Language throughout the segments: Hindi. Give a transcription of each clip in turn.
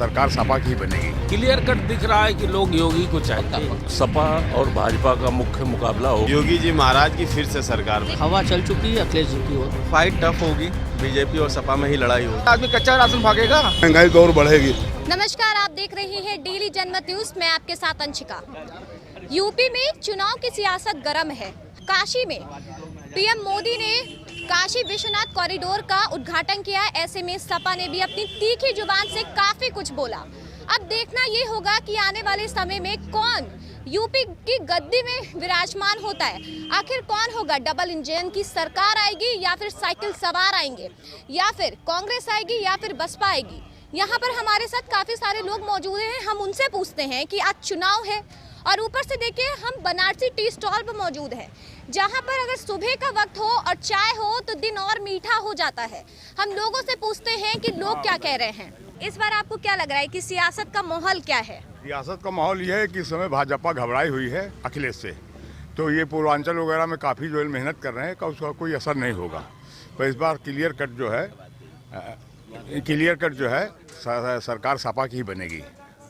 सरकार सपा की बनेगी। क्लियर कट दिख रहा है कि लोग योगी को चाहते हैं। सपा और भाजपा का मुख्य मुकाबला हो। योगी जी महाराज की फिर से सरकार में हवा चल चुकी है अखिलेश जी की ओर। फाइट टफ होगी, बीजेपी और सपा में ही लड़ाई होगी। आदमी कच्चा राशन भागेगा, महंगाई तो और बढ़ेगी। नमस्कार, आप देख रहे हैं डेली जनमत न्यूज। मैं आपके साथ अंशिका। यूपी में चुनाव की सियासत गर्म है। काशी में पीएम मोदी ने काशी विश्वनाथ कॉरिडोर का उद्घाटन किया। ऐसे में सपा ने भी अपनी तीखी जुबान से काफी कुछ बोला। अब देखना ये होगा कि आने वाले समय में कौन यूपी की गद्दी में विराजमान होता है। आखिर कौन होगा? डबल इंजन की सरकार आएगी या फिर साइकिल सवार आएंगे, या फिर कांग्रेस आएगी या फिर बसपा आएगी? यहाँ पर हमारे साथ काफी सारे लोग मौजूद हैं। हम उनसे पूछते हैं कि आज चुनाव है और ऊपर से देखिए हम बनारसी टी स्टॉल पर मौजूद हैं, जहाँ पर अगर सुबह का वक्त हो और चाय हो तो दिन और मीठा हो जाता है। हम लोगों से पूछते हैं कि लोग क्या कह रहे हैं। इस बार आपको क्या लग रहा है कि सियासत का माहौल क्या है? सियासत का माहौल ये है कि इस समय भाजपा घबराई हुई है अखिलेश से, तो ये पूर्वांचल वगैरह में काफ़ी जो मेहनत कर रहे हैं का उसका कोई असर नहीं होगा। तो इस बार क्लियर कट जो है सरकार सपा की ही बनेगी।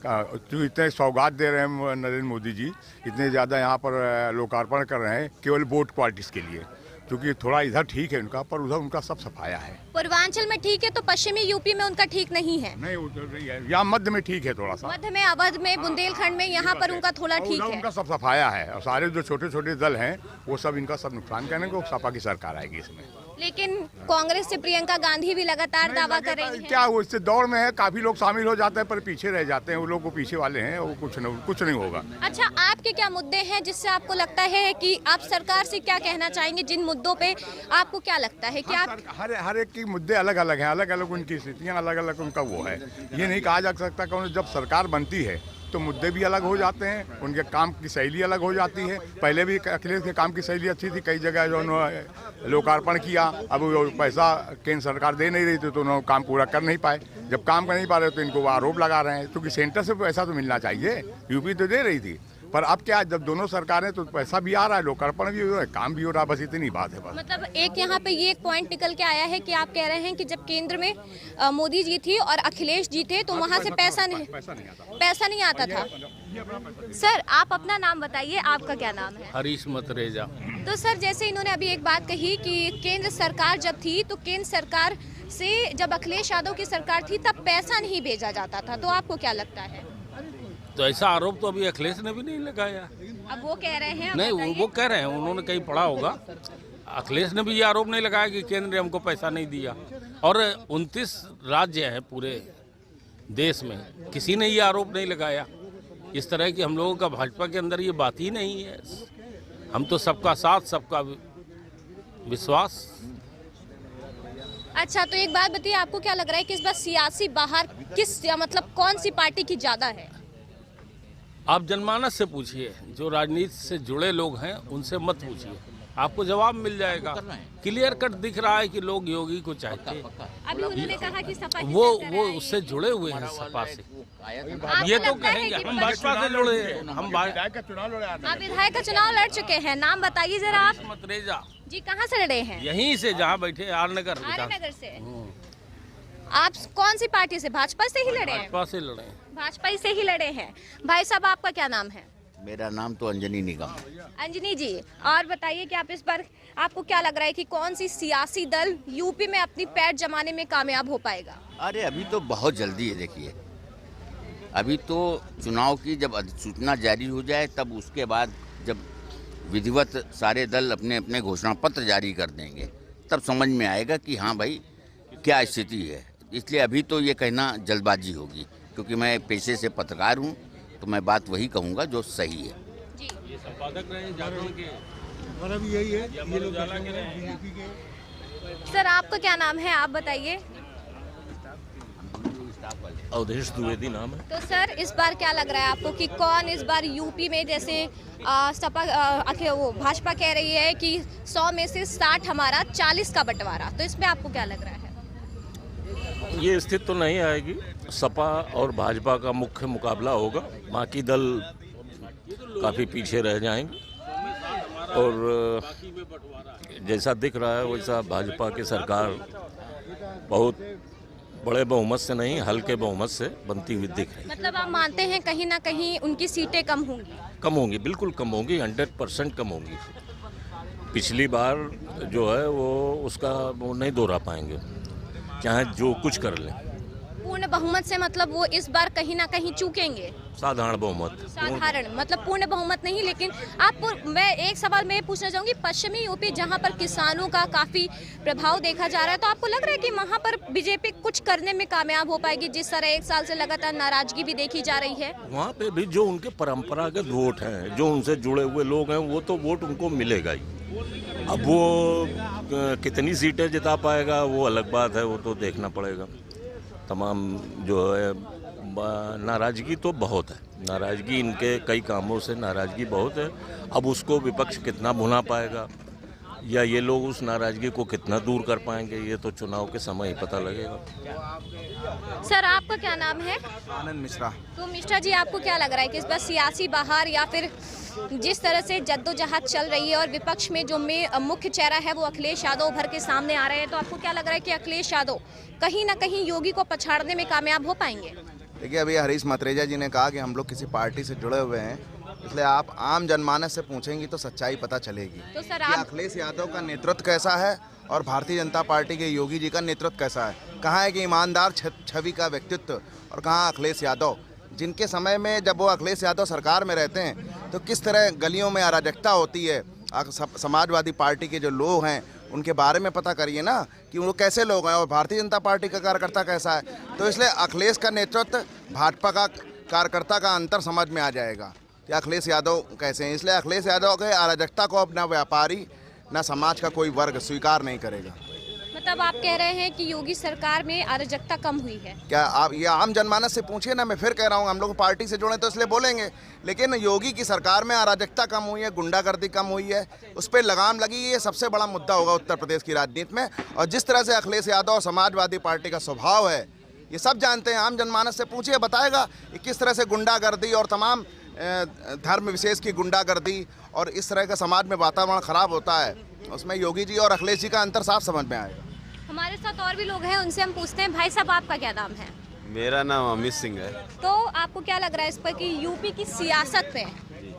जो इतने सौगात दे रहे हैं नरेंद्र मोदी जी, इतने ज़्यादा यहाँ पर लोकार्पण कर रहे हैं केवल वोट क्वालिटीज़ के लिए, क्योंकि थोड़ा इधर ठीक है उनका, पर उधर उनका सब सफाया है। पूर्वांचल में ठीक है तो पश्चिमी यूपी में उनका ठीक नहीं है? नहीं, उधर नहीं है। यहाँ मध्य में ठीक है, थोड़ा सा मध्य में, अवध में, बुंदेलखंड में, यहाँ पर उनका थोड़ा ठीक है। उनका सब सफाया है और सारे जो छोटे छोटे दल हैं वो सब इनका सब नुकसान करेंगे। सपा की सरकार आएगी इसमें। लेकिन कांग्रेस से प्रियंका गांधी भी लगातार दावा कर रही हैं। क्या वो इससे दौड़ में है, काफी लोग शामिल हो जाते हैं पर पीछे रह जाते हैं। वो लोग वो पीछे वाले हैं, वो कुछ नहीं होगा। अच्छा, आपके क्या मुद्दे हैं जिससे आपको लगता है कि आप सरकार से क्या कहना चाहेंगे? जिन मुद्दों पे आपको क्या लगता है कि आप हर एक की मुद्दे अलग अलग हैं, अलग अलग उनकी स्थितियाँ, अलग अलग उनका वो है। ये नहीं कहा जा सकता कि जब सरकार बनती है तो मुद्दे भी अलग हो जाते हैं, उनके काम की शैली अलग हो जाती है। पहले भी अखिलेश के काम की शैली अच्छी थी, कई जगह जो उन्होंने लोकार्पण किया, अब वो पैसा केंद्र सरकार दे नहीं रही थी तो उन्होंने काम पूरा कर नहीं पाए। जब काम कर नहीं पा रहे तो इनको आरोप लगा रहे हैं, क्योंकि सेंटर से पैसा तो मिलना चाहिए। यूपी तो दे रही थी, पर अब क्या, जब दोनों सरकारें तो पैसा भी आ रहा है, लोकार्पण भी हो रहा है, काम भी हो रहा है, बस इतनी बात है। बस मतलब एक यहाँ पे ये एक पॉइंट निकल के आया है कि आप कह रहे हैं कि जब केंद्र में मोदी जी थी और अखिलेश जी थे तो वहाँ से पैसा नहीं आता था। सर, आप अपना नाम बताइए, आपका क्या नाम है? हरीश मतरेजा। तो सर, जैसे इन्होंने अभी एक बात कही कि केंद्र सरकार जब थी तो केंद्र सरकार से जब अखिलेश यादव की सरकार थी तब पैसा नहीं भेजा जाता था, तो आपको क्या लगता है? तो ऐसा आरोप तो अभी अखिलेश ने भी नहीं लगाया। अब वो कह रहे हैं। नहीं, वो कह रहे हैं, उन्होंने कहीं पढ़ा होगा। अखिलेश ने भी ये आरोप नहीं लगाया कि केंद्र ने हमको पैसा नहीं दिया। और 29 राज्य हैं पूरे देश में, किसी ने ये आरोप नहीं लगाया। इस तरह की हम लोगों का भाजपा के अंदर ये बात ही नहीं है। हम तो सबका साथ, सबका विश्वास। अच्छा, तो एक बात बताइए, आपको क्या लग रहा है कि इस बार सियासी बाहर मतलब कौन सी पार्टी की ज्यादा है? आप जनमानस से पूछिए, जो राजनीति से जुड़े लोग हैं उनसे मत पूछिए, आपको जवाब मिल जाएगा। क्लियर कट दिख रहा है कि लोग योगी को चाहते हैं। अभी उन्होंने कहा कि सपा की वो सरकार आएगी। उससे जुड़े हुए हैं सपा से। आपको ये तो लगता है कहेंगे कि हम भाजपा से जुड़े हैं। हम विधायक का चुनाव लड़े आप विधायक का चुनाव लड़ चुके हैं, नाम बताइए जरा आप। मतरेजा जी, कहाँ से लड़े हैं? यहीं से, जहाँ बैठे आर नगर। नगर से। आप कौन सी पार्टी से? भाजपा से ही लड़े हैं? भाजपा से लड़े हैं। भाजपा से ही लड़े हैं। भाई साहब, आपका क्या नाम है? मेरा नाम तो अंजनी निगम। अंजनी जी, और बताइए कि आप इस बार आपको क्या लग रहा है कि कौन सी सियासी दल यूपी में अपनी पैर जमाने में कामयाब हो पाएगा? अरे अभी तो बहुत जल्दी है। देखिए, अभी तो चुनाव की जब अधिसूचना जारी हो जाए तब उसके बाद जब विधिवत सारे दल अपने अपने घोषणा पत्र जारी कर देंगे तब समझ में आएगा कि हाँ भाई क्या स्थिति है। इसलिए अभी तो ये कहना जल्दबाजी होगी, क्योंकि मैं पेशे से पत्रकार हूँ, तो मैं बात वही कहूँगा जो सही है। जी। ये संपादक रहे जागरण के, और अब यही है, ये लोग उजाला के रहे। सर, आपका क्या नाम है, आप बताइए। अवधेश द्विवेदी नाम है। तो सर, इस बार क्या लग रहा है आपको कि कौन इस बार यूपी में, जैसे वो भाजपा कह रही है कि 100 में से 60 हमारा, 40 का बंटवारा, तो इसमें आपको क्या लग रहा है? ये स्थिति तो नहीं आएगी। सपा और भाजपा का मुख्य मुकाबला होगा, बाकी दल काफ़ी पीछे रह जाएंगे। और जैसा दिख रहा है वैसा भाजपा की सरकार बहुत बड़े बहुमत से नहीं, हल्के बहुमत से बनती हुई दिख रही है। मतलब आप मानते हैं कहीं ना कहीं उनकी सीटें कम होंगी? कम होंगी, बिल्कुल कम होंगी, 100% कम होंगी। पिछली बार जो है वो उसका वो नहीं दोहरा पाएंगे, चाहे जो कुछ कर लें। पूर्ण बहुमत से मतलब वो इस बार कहीं ना कहीं चूकेंगे? साधारण बहुमत। साधारण मतलब पूर्ण बहुमत नहीं। लेकिन मैं एक सवाल मैं पूछना चाहूंगी, पश्चिमी यूपी जहां पर किसानों का काफी प्रभाव देखा जा रहा है, तो आपको लग रहा है कि वहां पर बीजेपी कुछ करने में कामयाब हो पाएगी? जिस तरह 1 साल से लगातार नाराजगी भी देखी जा रही है, वहाँ पे भी जो उनके परंपरागत वोट हैं, जो उनसे जुड़े हुए लोग हैं, वो तो वोट उनको मिलेगा ही। अब वो कितनी सीटें जिता पाएगा वो अलग बात है, वो तो देखना पड़ेगा। तमाम जो है नाराज़गी तो बहुत है, नाराज़गी इनके कई कामों से नाराज़गी बहुत है। अब उसको विपक्ष कितना भुला पाएगा या ये लोग उस नाराज़गी को कितना दूर कर पाएंगे, ये तो चुनाव के समय ही पता लगेगा। सर आपका क्या नाम है? आनंद मिश्रा। तो मिश्रा जी, आपको क्या लग रहा है कि इस बार सियासी बहार या फिर जिस तरह से जद्दोजहद चल रही है और विपक्ष में जो मुख्य चेहरा है वो अखिलेश यादव उभर के सामने आ रहे हैं, तो आपको क्या लग रहा है कि अखिलेश यादव कहीं ना कहीं योगी को पछाड़ने में कामयाब हो पाएंगे? देखिए, अभी हरीश मतरेजा जी ने कहा कि हम लोग किसी पार्टी से जुड़े हुए हैं, इसलिए आप आम जनमानस से पूछेंगी तो सच्चाई पता चलेगी। तो सर कि आप अखिलेश यादव का नेतृत्व कैसा है और भारतीय जनता पार्टी के योगी जी का नेतृत्व कैसा है। कहाँ है कि ईमानदार छवि का व्यक्तित्व और कहाँ अखिलेश यादव, जिनके समय में जब वो अखिलेश यादव सरकार में रहते हैं तो किस तरह गलियों में अराजकता होती है। समाजवादी पार्टी के जो लोग हैं उनके बारे में पता करिए ना कि वो कैसे लोग हैं और भारतीय जनता पार्टी का कार्यकर्ता कैसा है। तो इसलिए अखिलेश का नेतृत्व, भाजपा का कार्यकर्ता का अंतर समझ में आ जाएगा कि अखिलेश यादव कैसे हैं। इसलिए अखिलेश यादव के अराजकता को अब ना व्यापारी ना समाज का कोई वर्ग स्वीकार नहीं करेगा। मतलब आप कह रहे हैं कि योगी सरकार में अराजकता कम हुई है? क्या आप ये आम जनमानस से पूछिए ना, मैं फिर कह रहा हूँ, हम लोग पार्टी से जुड़े तो इसलिए बोलेंगे, लेकिन योगी की सरकार में अराजकता कम हुई है, गुंडागर्दी कम हुई है, उस पर लगाम लगी, ये सबसे बड़ा मुद्दा होगा उत्तर प्रदेश की राजनीति में। और जिस तरह से अखिलेश यादव और समाजवादी पार्टी का स्वभाव है ये सब जानते हैं, आम जनमानस से पूछिए, बताएगा कि किस तरह से गुंडागर्दी और तमाम धर्म विशेष की गुंडागर्दी और इस तरह का समाज में वातावरण खराब होता है, उसमें योगी जी और अखिलेश जी का अंतर साफ समझ में आएगा। हमारे साथ और भी लोग हैं, उनसे हम पूछते हैं। भाई साहब, आपका क्या नाम है? मेरा नाम अमित सिंह है। तो आपको क्या लग रहा है इस पर कि यूपी की सियासत में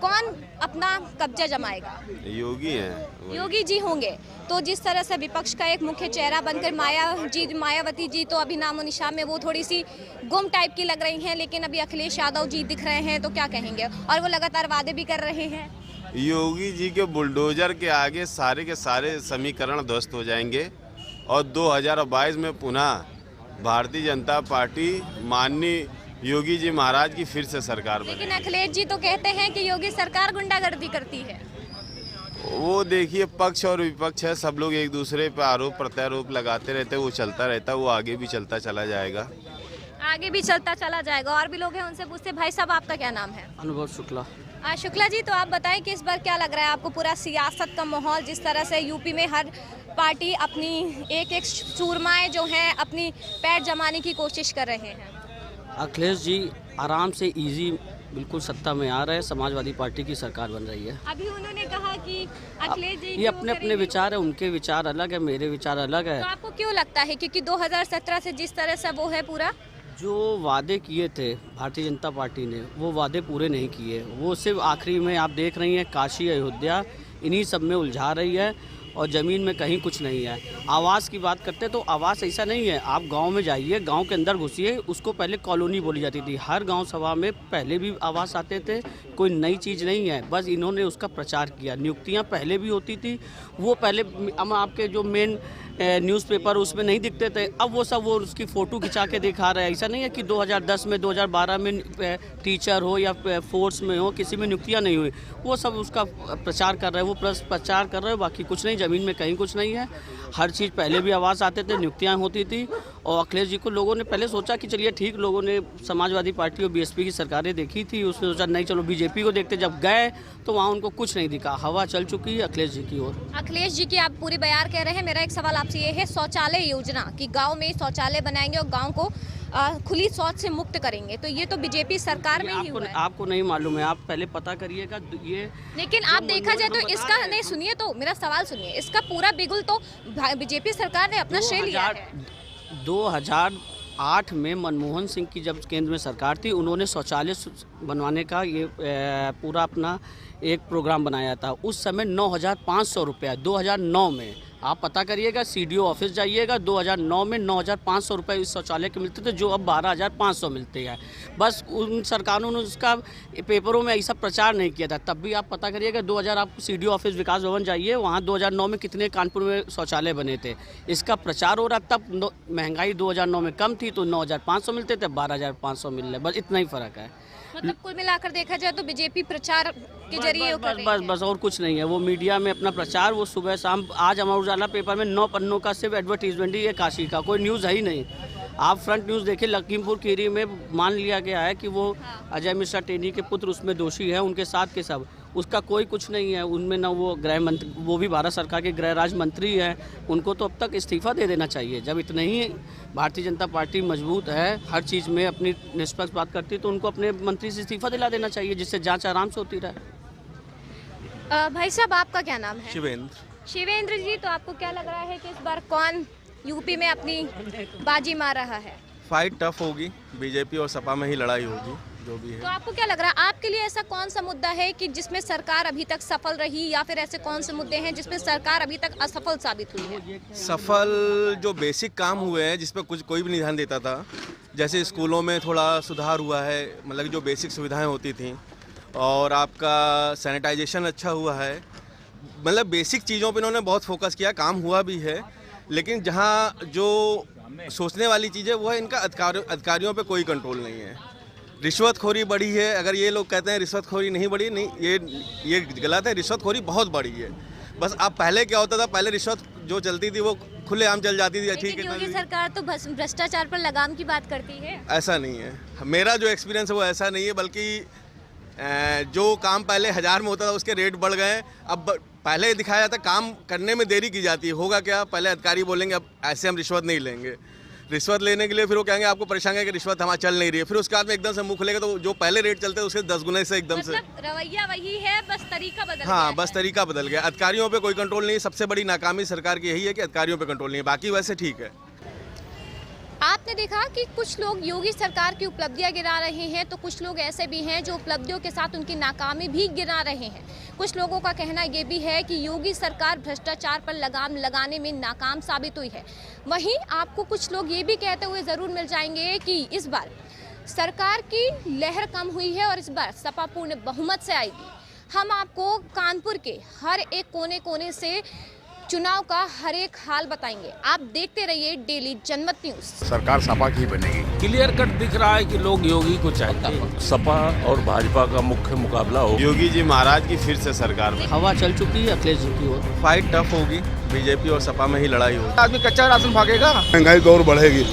कौन अपना कब्जा जमाएगा? योगी हैं। योगी जी होंगे। तो जिस तरह से विपक्ष का एक मुख्य चेहरा बनकर मायावती जी तो अभी नामो निशान में वो थोड़ी सी गुम टाइप की लग रही हैं, लेकिन अभी अखिलेश यादव जी दिख रहे हैं, तो क्या कहेंगे? और वो लगातार वादे भी कर रहे हैं। योगी जी के बुलडोजर के आगे सारे के सारे समीकरण ध्वस्त हो जाएंगे और 2022 में पुनः भारतीय जनता पार्टी माननीय योगी जी महाराज की फिर से सरकार बने। लेकिन अखिलेश जी तो कहते हैं कि योगी सरकार गुंडागर्दी करती है। वो देखिए, पक्ष और विपक्ष है, सब लोग एक दूसरे पर आरोप प्रत्यारोप लगाते रहते हैं, वो चलता रहता है, वो आगे भी चलता चला जाएगा। आगे भी चलता चला जाएगा। और भी लोग हैं, उनसे पूछते। भाई साहब, आपका क्या नाम है? अनुभव शुक्ला। शुक्ला जी, तो आप बताएं कि इस बार क्या लग रहा है आपको पूरा सियासत का माहौल, जिस तरह से यूपी में हर पार्टी अपनी एक एक सूरमाएं जो हैं अपनी पैर जमाने की कोशिश कर रहे हैं? अखिलेश जी आराम से इजी बिल्कुल सत्ता में आ रहे हैं, समाजवादी पार्टी की सरकार बन रही है। अभी उन्होंने कहा कि अखिलेश जी ये अपने अपने विचार है, उनके विचार अलग है, मेरे विचार अलग है। तो आपको क्यों लगता है क्योंकि 2017 से जिस तरह से वो है पूरा, जो वादे किए थे भारतीय जनता पार्टी ने वो वादे पूरे नहीं किए। वो सिर्फ आखिरी में आप देख रही हैं काशी अयोध्या इन्हीं सब में उलझा रही है और ज़मीन में कहीं कुछ नहीं है। आवास की बात करते तो आवास ऐसा नहीं है, आप गांव में जाइए, गांव के अंदर घुसिए, उसको पहले कॉलोनी बोली जाती थी। हर गांव सभा में पहले भी आवास आते थे, कोई नई चीज़ नहीं है, बस इन्होंने उसका प्रचार किया। नियुक्तियां पहले भी होती थी, वो पहले हम आपके जो मेन न्यूज़पेपर उसमें नहीं दिखते थे, अब वो सब वो उसकी फ़ोटो खिंचा के दिखा रहे हैं। ऐसा नहीं है कि 2010 में 2012 में टीचर हो या फोर्स में हो किसी में नियुक्तियां नहीं हुई, वो सब उसका प्रचार कर रहे हैं, वो प्रचार कर रहे हैं, बाकी कुछ नहीं, ज़मीन में कहीं कुछ नहीं है। हर चीज़ पहले भी आवाज़ आते थे, नियुक्तियाँ होती थी। और अखिलेश जी को लोगों ने पहले सोचा कि चलिए ठीक, लोगों ने समाजवादी पार्टी और बीएसपी की सरकारें देखी थी, उसने सोचा नहीं चलो बीजेपी को देखते, जब गए तो वहाँ उनको कुछ नहीं दिखा, हवा चल चुकी है अखिलेश जी की ओर। अखिलेश जी की आप पूरी बयार कह रहे हैं। मेरा एक सवाल आपसे ये है, शौचालय योजना कि गांव में शौचालय बनाएंगे और गांव को खुली शौच से मुक्त करेंगे, तो ये तो बीजेपी सरकार में ही हुआ है। आपको नहीं मालूम है, आप पहले पता करिएगा ये। लेकिन आप देखा जाए तो इसका नहीं, सुनिए तो मेरा सवाल सुनिए, इसका पूरा बिगुल तो बीजेपी सरकार ने अपना श्रेय लिया है। 2008 में मनमोहन सिंह की जब केंद्र में सरकार थी, उन्होंने शौचालय बनवाने का ये पूरा अपना एक प्रोग्राम बनाया था। उस समय 9,500 रुपया 2009 में, आप पता करिएगा, सीडीओ ऑफिस जाइएगा, 2009 में 9,500 रुपये इस शौचालय के मिलते थे, जो अब 12,500 मिलते हैं। बस उन सरकारों ने उसका पेपरों में ऐसा प्रचार नहीं किया था। तब भी आप पता करिएगा, 2000 आप सीडीओ ऑफिस विकास भवन जाइए, वहाँ 2009 में कितने कानपुर में शौचालय बने थे। इसका प्रचार हो रहा, तब महंगाई 2009 में कम थी तो 9,500 मिलते थे, 12,500 मिल रहे, बस इतना ही फ़र्क है। मतलब कुल मिलाकर देखा जाए तो बीजेपी प्रचार के जरिए बस और कुछ नहीं है। वो मीडिया में अपना प्रचार, वो सुबह शाम, आज अमर उजाला पेपर में 9 पन्नों का सिर्फ एडवर्टीजमेंट ही है काशी का, कोई न्यूज़ है ही नहीं। आप फ्रंट न्यूज़ देखिए, लखीमपुर खीरी में मान लिया गया है कि वो अजय मिश्रा टेनी के पुत्र उसमें दोषी है, उनके साथ के सब, उसका कोई कुछ नहीं है उनमें। ना वो गृह मंत्री, वो भी भारत सरकार के गृह राज्य मंत्री हैं, उनको तो अब तक इस्तीफा दे देना चाहिए। जब इतने ही भारतीय जनता पार्टी मजबूत है, हर चीज़ में अपनी निष्पक्ष बात करती है, तो उनको अपने मंत्री से इस्तीफा दिला देना चाहिए, जिससे जांच आराम से होती रहे। भाई साहब, आपका क्या नाम है? शिवेंद्र। शिवेंद्र जी, तो आपको क्या लग रहा है कि इस बार कौन यूपी में अपनी बाजी मार रहा है? फाइट टफ होगी, बीजेपी और सपा में ही लड़ाई होगी, जो भी तो है। आपको क्या लग रहा है, आपके लिए ऐसा कौन सा मुद्दा है कि जिसमें सरकार अभी तक सफल रही, या फिर ऐसे कौन से मुद्दे हैं जिसमें सरकार अभी तक असफल साबित हुई है? सफल जो बेसिक काम हुए हैं, जिस पर कोई भी नहीं ध्यान देता था, जैसे स्कूलों में थोड़ा सुधार हुआ है, मतलब जो बेसिक सुविधाएं होती थी, और आपका सैनिटाइजेशन अच्छा हुआ है, मतलब बेसिक चीज़ों पे इन्होंने बहुत फोकस किया, काम हुआ भी है। लेकिन जहाँ जो सोचने वाली चीज़ है वो है इनका अधिकारियों पे कोई कंट्रोल नहीं है। रिश्वतखोरी बढ़ी है। अगर ये लोग कहते हैं रिश्वतखोरी नहीं बढ़ी, नहीं, ये गलत है। रिश्वतखोरी बहुत बढ़ी है। बस अब पहले क्या होता था, पहले रिश्वत जो चलती थी वो खुलेआम चल जाती थी, ठीक है। योगी सरकार तो भ्रष्टाचार पर लगाम की बात करती है। ऐसा नहीं है, मेरा जो एक्सपीरियंस है वो ऐसा नहीं है, बल्कि जो काम पहले 1000 में होता था उसके रेट बढ़ गए। अब पहले दिखाया जाता काम करने में देरी की जाती है, होगा क्या, पहले अधिकारी बोलेंगे अब ऐसे हम रिश्वत नहीं लेंगे। रिश्वत लेने के लिए फिर वो कहेंगे आपको परेशान है कि रिश्वत हमारा चल नहीं रही है, फिर उसके बाद में एकदम से मुँह खुलेगा तो जो पहले रेट चलते हैं उसके 10 गुने से एकदम से। मतलब रवैया वही है, बस तरीका बदल गया हाँ, है। बस तरीका बदल गया। अधिकारियों पे कोई कंट्रोल नहीं है। सबसे बड़ी नाकामी सरकार की यही है कि अधिकारियों पे कंट्रोल नहीं है, बाकी वैसे ठीक है। आपने देखा कि कुछ लोग योगी सरकार की उपलब्धियां गिना रहे हैं, तो कुछ लोग ऐसे भी हैं जो उपलब्धियों के साथ उनकी नाकामी भी गिना रहे हैं। कुछ लोगों का कहना ये भी है कि योगी सरकार भ्रष्टाचार पर लगाम लगाने में नाकाम साबित हुई है। वहीं आपको कुछ लोग ये भी कहते हुए ज़रूर मिल जाएंगे कि इस बार सरकार की लहर कम हुई है और इस बार सपा पूर्ण बहुमत से आएगी। हम आपको कानपुर के हर एक कोने कोने से चुनाव का हर एक हाल बताएंगे। आप देखते रहिए डेली जनमत न्यूज़। सरकार सपा की बनेगी। क्लियर कट दिख रहा है कि लोग योगी को चाहते हैं। सपा और भाजपा का मुख्य मुकाबला हो। योगी जी महाराज की फिर से सरकार बने। हवा चल चुकी है अखिलेश जी की ओर। फाइट टफ होगी, बीजेपी और सपा में ही लड़ाई होगी। आदमी कच्चा राशन भागेगा, महंगाई तो और बढ़ेगी।